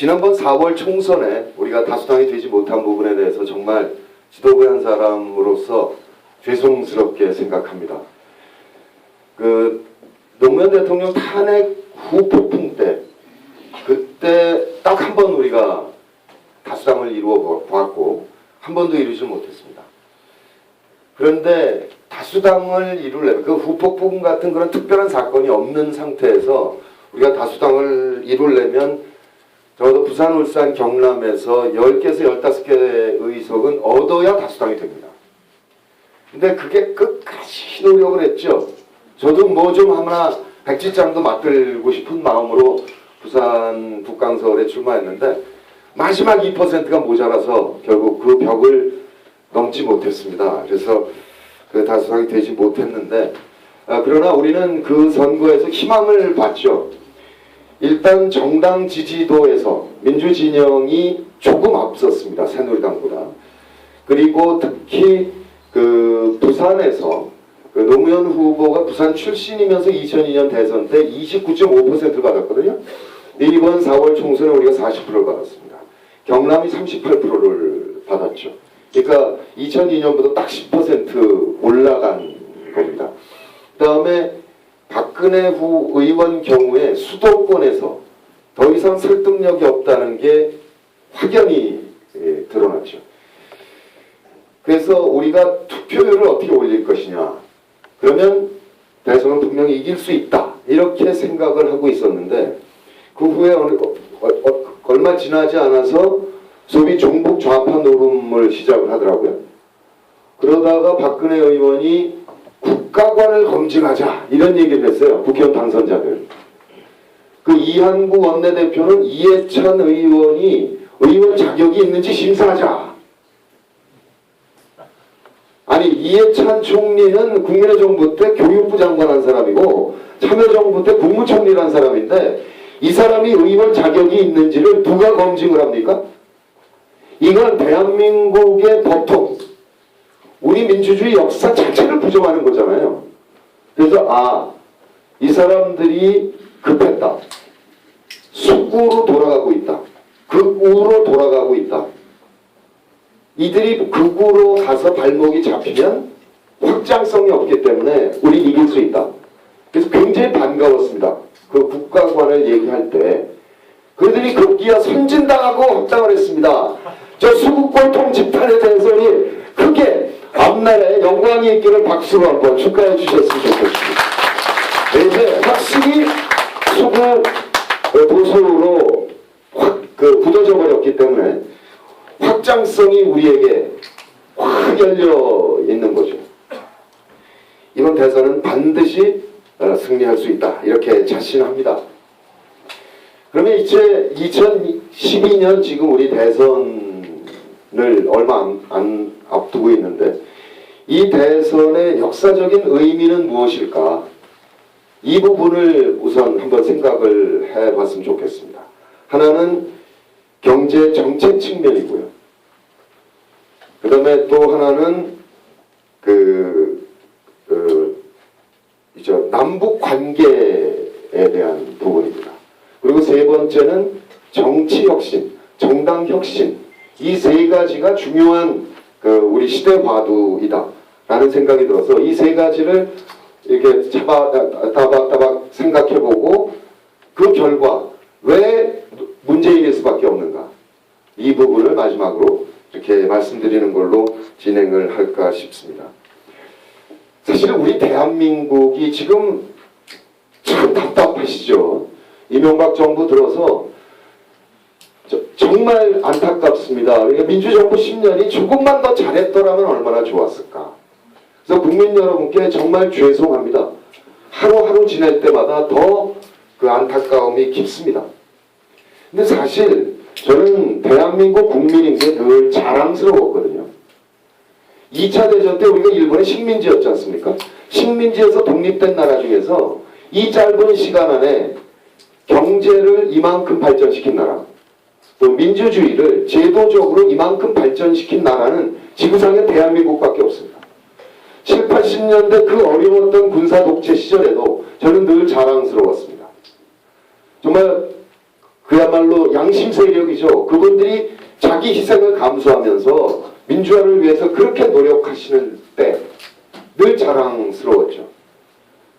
지난번 4월 총선에 우리가 다수당이 되지 못한 부분에 대해서 정말 지도부의 한 사람으로서 죄송스럽게 생각합니다. 노무현 대통령 탄핵 후 폭풍 때 그때 딱 한 번 우리가 다수당을 이루어 보았고 한 번도 이루지 못했습니다. 그런데 다수당을 이루려면 그 후폭풍 같은 그런 특별한 사건이 없는 상태에서 우리가 다수당을 이루려면 적어도 부산, 울산, 경남에서 10개에서 15개의 의석은 얻어야 다수당이 됩니다. 근데 그게 끝까지 노력을 했죠. 저도 뭐 좀 하나 백지장도 맞들고 싶은 마음으로 부산 북강서울에 출마했는데 마지막 2%가 모자라서 결국 그 벽을 넘지 못했습니다. 그래서 그 다수당이 되지 못했는데 그러나 우리는 그 선거에서 희망을 봤죠. 일단 정당 지지도에서 민주진영이 조금 앞섰습니다. 새누리당보다. 그리고 특히 그 부산에서 그 노무현 후보가 부산 출신이면서 2002년 대선 때 29.5%를 받았거든요. 이번 4월 총선에 우리가 40%를 받았습니다. 경남이 38%를 받았죠. 그러니까 2002년보다 딱 10% 올라간 겁니다. 그 다음에 박근혜 후 의원 경우에 수도권에서 더 이상 설득력이 없다는 게 확연히 드러났죠. 그래서 우리가 투표율을 어떻게 올릴 것이냐. 그러면 대선은 분명히 이길 수 있다. 이렇게 생각을 하고 있었는데 그 후에 얼마 지나지 않아서 소위 종북 좌파 노름을 시작을 하더라고요. 그러다가 박근혜 의원이 국가관을 검증하자 이런 얘기를 했어요. 국회의원 당선자들. 그 이한구 원내대표는 이해찬 의원이 의원 자격이 있는지 심사하자. 아니 이해찬 총리는 국민의 정부 때 교육부 장관한 사람이고 참여정부 때 국무총리란 사람인데 이 사람이 의원 자격이 있는지를 누가 검증을 합니까? 이건 대한민국의 보통 우리 민주주의 역사 자체를 부정하는 거잖아요. 그래서 이 사람들이 급했다. 숙구로 돌아가고 있다. 극우로 돌아가고 있다. 이들이 극우로 가서 발목이 잡히면 확장성이 없기 때문에 우리 이길 수 있다. 그래서 굉장히 반가웠습니다. 그 국가관을 얘기할 때 그들이 급기야 선진당하고 합당을 했습니다. 저 수국골통 집단에 대해서 우리 크게 앞날에 영광이 있기를 박수로 한번 축하해 주셨으면 좋겠습니다. 네, 이제 확실히 수국 보수로 확 굳어져 버렸기 때문에 확장성이 우리에게 확 열려 있는 거죠. 이번 대선은 반드시 승리할 수 있다. 이렇게 자신합니다. 그러면 이제 2012년 지금 우리 대선을 얼마 안 앞두고 있는데 이 대선의 역사적인 의미는 무엇일까? 이 부분을 우선 한번 생각을 해봤으면 좋겠습니다. 하나는 경제 정책 측면이고요. 그 다음에 또 하나는 남북 관계에 대한 부분입니다. 그리고 세 번째는 정치 혁신, 정당 혁신. 이 세 가지가 중요한 우리 시대 화두이다라는 생각이 들어서 이 세 가지를 이렇게 따박따박 생각해보고 그 결과 왜 문재인일 수밖에 없는가. 이 부분을 마지막으로 이렇게 말씀드리는 걸로 진행을 할까 싶습니다. 사실 우리 대한민국이 지금 참 답답하시죠. 이명박 정부 들어서 정말 안타깝습니다. 그러니까 민주정부 10년이 조금만 더 잘했더라면 얼마나 좋았을까. 그래서 국민 여러분께 정말 죄송합니다. 하루하루 지낼 때마다 더 그 안타까움이 깊습니다. 근데 사실 저는 대한민국 국민인 게 늘 자랑스러웠거든요. 2차 대전 때 우리가 일본의 식민지였지 않습니까? 식민지에서 독립된 나라 중에서 이 짧은 시간 안에 경제를 이만큼 발전시킨 나라, 또 민주주의를 제도적으로 이만큼 발전시킨 나라는 지구상에 대한민국밖에 없습니다. 7, 80년대 그 어려웠던 군사 독재 시절에도 저는 늘 자랑스러웠습니다. 정말 그야말로 양심 세력이죠. 그분들이 자기 희생을 감수하면서 민주화를 위해서 그렇게 노력하시는 때 늘 자랑스러웠죠.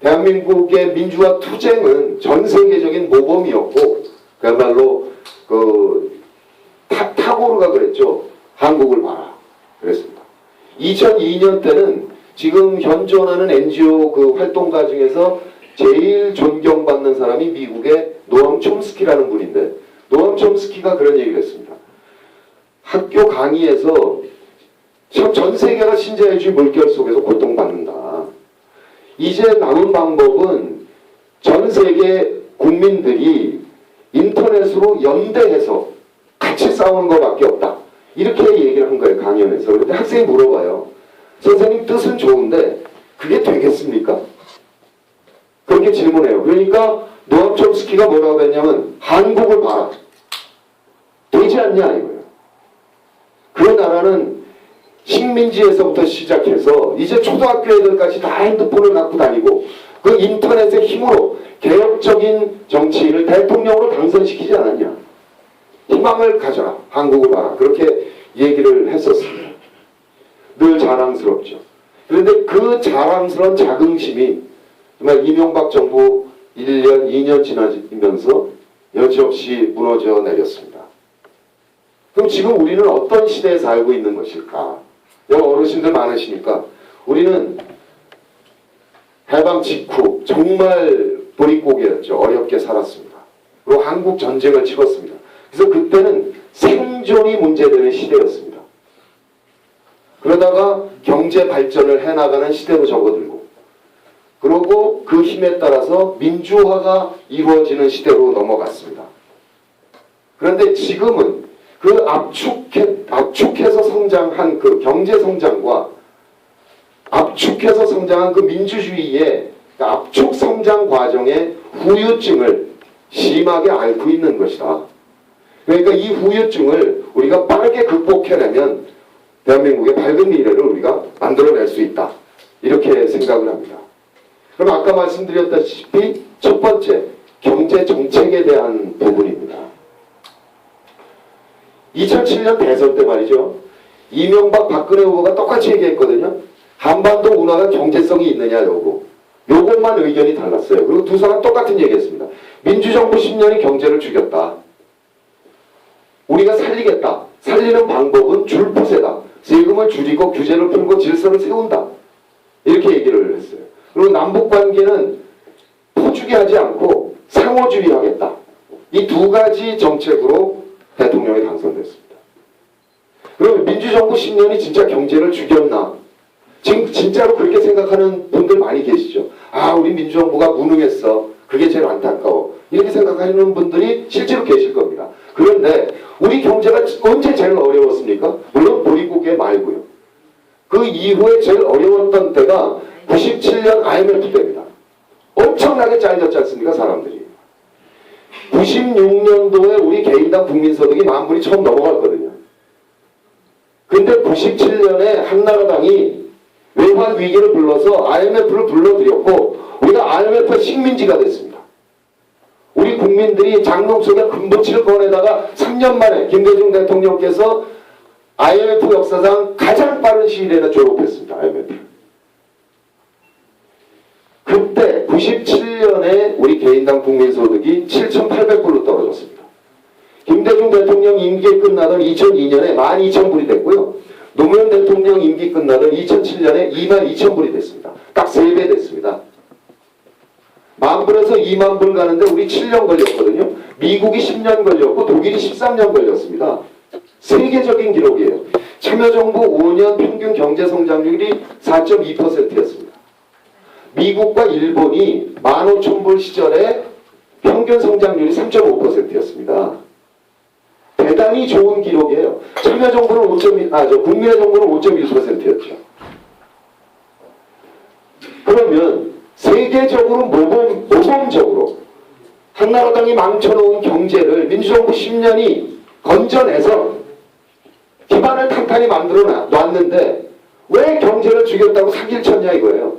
대한민국의 민주화 투쟁은 전 세계적인 모범이었고 그야말로 타고르가 그랬죠. 한국을 봐라. 그랬습니다. 2002년 때는 지금 현존하는 NGO 그 활동가 중에서 제일 존경받는 사람이 미국의 노암 촘스키라는 분인데 노암 촘스키가 그런 얘기를 했습니다. 학교 강의에서 전 세계가 신자유주의 물결 속에서 고통받는다. 이제 남은 방법은 전 세계 국민들이 인터넷으로 연대해서 같이 싸우는 것밖에 없다. 이렇게 얘기를 한 거예요. 강연에서. 그런데 학생이 물어봐요. 선생님 뜻은 좋은데 그게 되겠습니까? 그렇게 질문해요. 그러니까 노암 촘스키가 뭐라고 했냐면 한국을 봐라. 되지 않냐 이거예요. 그 나라는 식민지에서부터 시작해서 이제 초등학교 애들까지 다 핸드폰을 갖고 다니고 그 인터넷의 힘으로 개혁적인 정치인을 대통령으로 당선시키지 않았냐. 희망을 가져라. 한국을 봐라. 그렇게 얘기를 했었습니다. 늘 자랑스럽죠. 그런데 그 자랑스러운 자긍심이 정말 이명박 정부 1년, 2년 지나면서 여지없이 무너져 내렸습니다. 그럼 지금 우리는 어떤 시대에 살고 있는 것일까? 여기 어르신들 많으시니까 우리는 해방 직후 정말 보릿고개였죠. 어렵게 살았습니다. 그리고 한국 전쟁을 치렀습니다. 그래서 그때는 생존이 문제되는 시대였습니다. 그러다가 경제 발전을 해나가는 시대로 접어들고 그리고 그 힘에 따라서 민주화가 이루어지는 시대로 넘어갔습니다. 그런데 지금은 그 압축해서 성장한 그 경제 성장과 압축해서 성장한 그 민주주의의 압축 성장 과정의 후유증을 심하게 앓고 있는 것이다. 그러니까 이 후유증을 우리가 빠르게 극복해내면 대한민국의 밝은 미래를 우리가 만들어낼 수 있다. 이렇게 생각을 합니다. 그럼 아까 말씀드렸다시피 첫 번째, 경제 정책에 대한 부분입니다. 2007년 대선 때 말이죠. 이명박 박근혜 후보가 똑같이 얘기했거든요. 한반도 운하가 경제성이 있느냐 요것만 의견이 달랐어요. 그리고 두 사람 똑같은 얘기했습니다. 민주정부 10년이 경제를 죽였다. 우리가 살리겠다. 살리는 방법은 줄푸세다. 세금을 줄이고 규제를 풀고 질서를 세운다. 이렇게 얘기를 했어요. 그리고 남북관계는 포주게 하지 않고 상호주의하겠다. 이 두 가지 정책으로 대통령이 당선됐습니다. 그럼 민주정부 10년이 진짜 경제를 죽였나? 지금 진짜로 그렇게 생각하는 분들 많이 계시죠. 아, 우리 민주정부가 무능했어. 그게 제일 안타까워. 이렇게 생각하는 분들이 실제로 계실 겁니다. 그런데 우리 경제가 언제 제일 어려웠습니까? 물론 보릿고개 말고요. 그 이후에 제일 어려웠던 때가 97년 IMF 때입니다. 엄청나게 잘렸지 않습니까? 사람들이. 96년도에 우리 개인당 국민소득이 10,000불이 처음 넘어갔거든요. 근데 97년에 한나라당이 외환 위기를 불러서 IMF를 불러들였고 우리가 IMF 식민지가 됐습니다. 우리 국민들이 장롱 속에 금붙이를 꺼내다가 3년 만에 김대중 대통령께서 IMF 역사상 가장 빠른 시일에는 졸업했습니다. IMF. 그때 97년에 우리 개인당 국민소득이 7,800불로 떨어졌습니다. 김대중 대통령 임기 끝나던 2002년에 12,000불이 됐고요. 노무현 대통령 임기 끝나던 2007년에 22,000불이 됐습니다. 딱 3배 됐습니다. 10,000불에서 20,000불 가는데 우리 7년 걸렸거든요. 미국이 10년 걸렸고 독일이 13년 걸렸습니다. 세계적인 기록이에요. 참여정부 5년 평균 경제성장률이 4.2%였습니다. 미국과 일본이 15,000불 시절에 평균 성장률이 3.5%였습니다. 대단히 좋은 기록이에요. 참여정부는 국민의 정부는 5.1%였죠. 그러면 세계적으로 모범적으로 한나라당이 망쳐놓은 경제를 민주정부 10년이 건져내서 기반을 탄탄히 만들어 놨는데 왜 경제를 죽였다고 사기를 쳤냐 이거예요.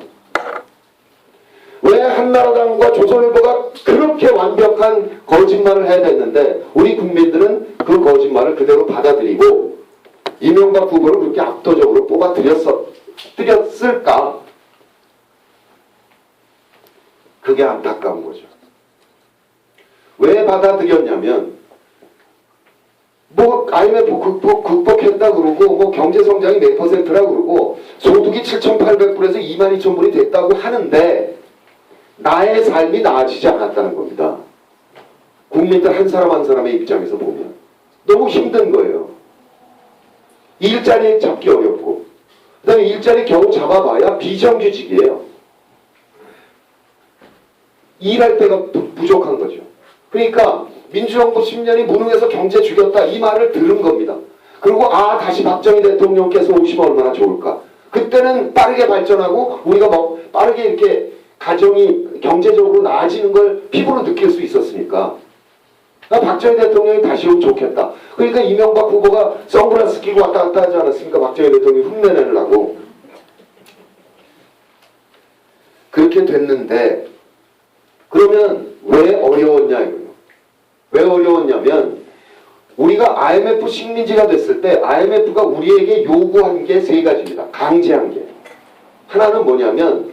왜 왜 한나라당과 조선일보가 그렇게 완벽한 거짓말을 해야 됐는데 우리 국민들은 그 거짓말을 그대로 받아들이고 이명박 후보를 그렇게 압도적으로 뽑아들였을까? 그게 안타까운 거죠. 왜 받아들였냐면 뭐 IMF 극복했다 그러고 뭐 경제성장이 몇 %라 그러고 소득이 7,800불에서 22,000불이 됐다고 하는데 나의 삶이 나아지지 않았다는 겁니다. 국민들 한 사람 한 사람의 입장에서 보면 너무 힘든 거예요. 일자리 잡기 어렵고 그 다음에 일자리 겨우 잡아봐야 비정규직이에요. 일할 때가 부족한 거죠. 그러니까 민주정부 10년이 무능해서 경제 죽였다 이 말을 들은 겁니다. 그리고 다시 박정희 대통령께서 오시면 얼마나 좋을까. 그때는 빠르게 발전하고 우리가 빠르게 이렇게 가정이 경제적으로 나아지는 걸 피부로 느낄 수 있었으니까 박정희 대통령이 다시 오면 좋겠다. 그러니까 이명박 후보가 선글라스 끼고 왔다 갔다 하지 않았습니까? 박정희 대통령이 흉내내려고. 그렇게 됐는데 그러면 왜 어려웠냐 이거예요. 왜 어려웠냐면 우리가 IMF 식민지가 됐을 때 IMF가 우리에게 요구한 게 세 가지입니다. 강제한 게. 하나는 뭐냐면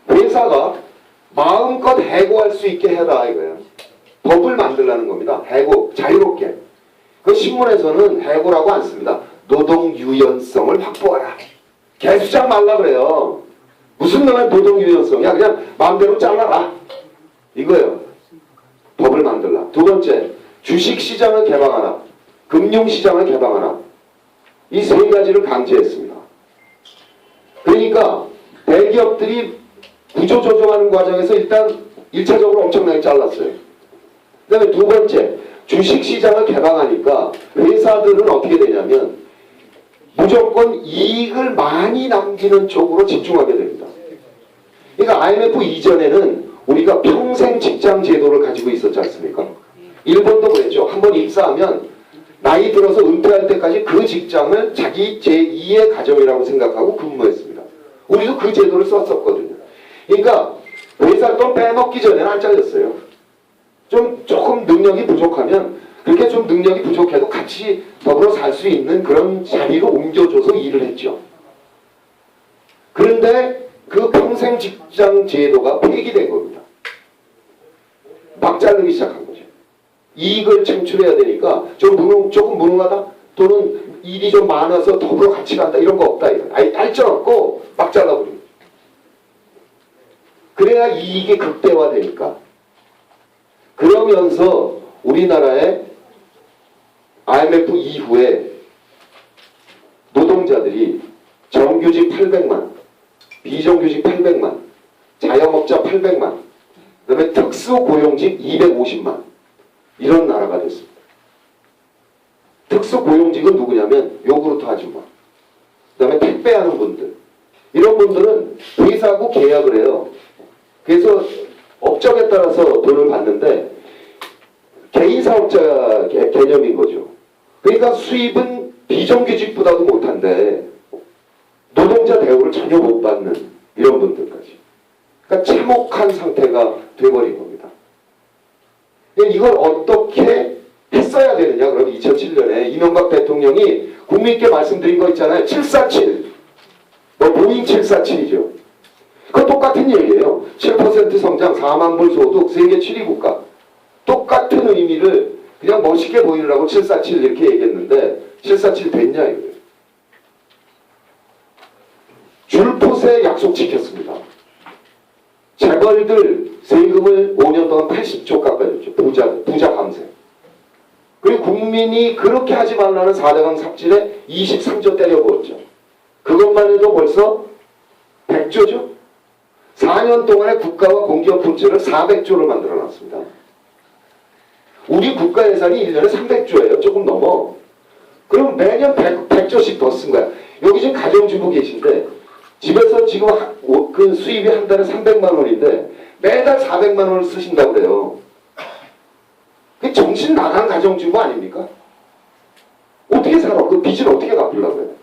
회사가 마음껏 해고할 수 있게 해라 이거예요. 법을 만들라는 겁니다. 해고, 자유롭게. 그 신문에서는 해고라고 안 씁니다. 노동 유연성을 확보하라. 개수작 말라 그래요. 무슨 놈의 노동 유연성이야. 그냥 마음대로 잘라라. 이거예요. 법을 만들라. 두 번째, 주식시장을 개방하라. 금융시장을 개방하라. 이 세 가지를 강제했습니다. 그러니까 대기업들이 구조조정하는 과정에서 일단 1차적으로 엄청나게 잘랐어요. 그 다음에 두 번째, 주식시장을 개방하니까 회사들은 어떻게 되냐면 무조건 이익을 많이 남기는 쪽으로 집중하게 됩니다. 그러니까 IMF 이전에는 우리가 평생 직장 제도를 가지고 있었지 않습니까? 일본도 그랬죠. 한번 입사하면 나이 들어서 은퇴할 때까지 그 직장을 자기 제2의 가정이라고 생각하고 근무했습니다. 우리도 그 제도를 썼었거든요. 그러니까 회사 돈 빼먹기 전에는 안 잘렸어요. 조금 능력이 부족하면 그렇게 좀 능력이 부족해도 같이 더불어 살 수 있는 그런 자리로 옮겨줘서 일을 했죠. 그런데 그 평생 직장 제도가 폐기된 겁니다. 막 자르기 시작한 거죠. 이익을 창출해야 되니까 조금 무능하다? 또는 일이 좀 많아서 더불어 같이 간다? 이런 거 없다. 아예 딸전 없고 막 잘라버립니다. 그래야 이익이 극대화되니까. 그러면서 우리나라의 IMF 이후에 노동자들이 정규직 800만, 비정규직 800만, 자영업자 800만, 그 다음에 특수고용직 250만 이런 나라가 됐습니다. 특수고용직은 누구냐면 요구르트 아줌마, 그 다음에 택배하는 분들, 이런 분들은 회사하고 계약을 해요. 그래서 업적에 따라서 돈을 받는데 개인사업자 개념인 거죠. 그러니까 수입은 비정규직보다도 못한데 노동자 대우를 전혀 못 받는 이런 분들까지. 그러니까 참혹한 상태가 돼버린 겁니다. 이걸 어떻게 했어야 되느냐? 그럼 2007년에 이명박 대통령이 국민께 말씀드린 거 있잖아요. 747. 보잉 747이죠. 그거 똑같은 얘기예요. 7% 성장, 4만 불 소득, 세계 7위 국가. 똑같은 의미를 그냥 멋있게 보이려고 747 이렇게 얘기했는데 747 됐냐 이거예요. 줄포세 약속 지켰습니다. 재벌들 세금을 5년 동안 80조 깎아줬죠. 부자 감세. 그리고 국민이 그렇게 하지 말라는 4대강 삽질에 23조 때려부었죠. 그것만 해도 벌써 100조죠. 4년 동안에 국가와 공기업 분채를 400조를 만들어놨습니다. 우리 국가 예산이 1년에 300조예요. 조금 넘어. 그럼 매년 100조씩 더 쓴 거야. 여기 지금 가정주부 계신데 집에서 지금 그 수입이 한 달에 300만 원인데 매달 400만 원을 쓰신다고 그래요. 그게 정신 나간 가정주부 아닙니까? 어떻게 살아? 그 빚을 어떻게 갚으려고 해요?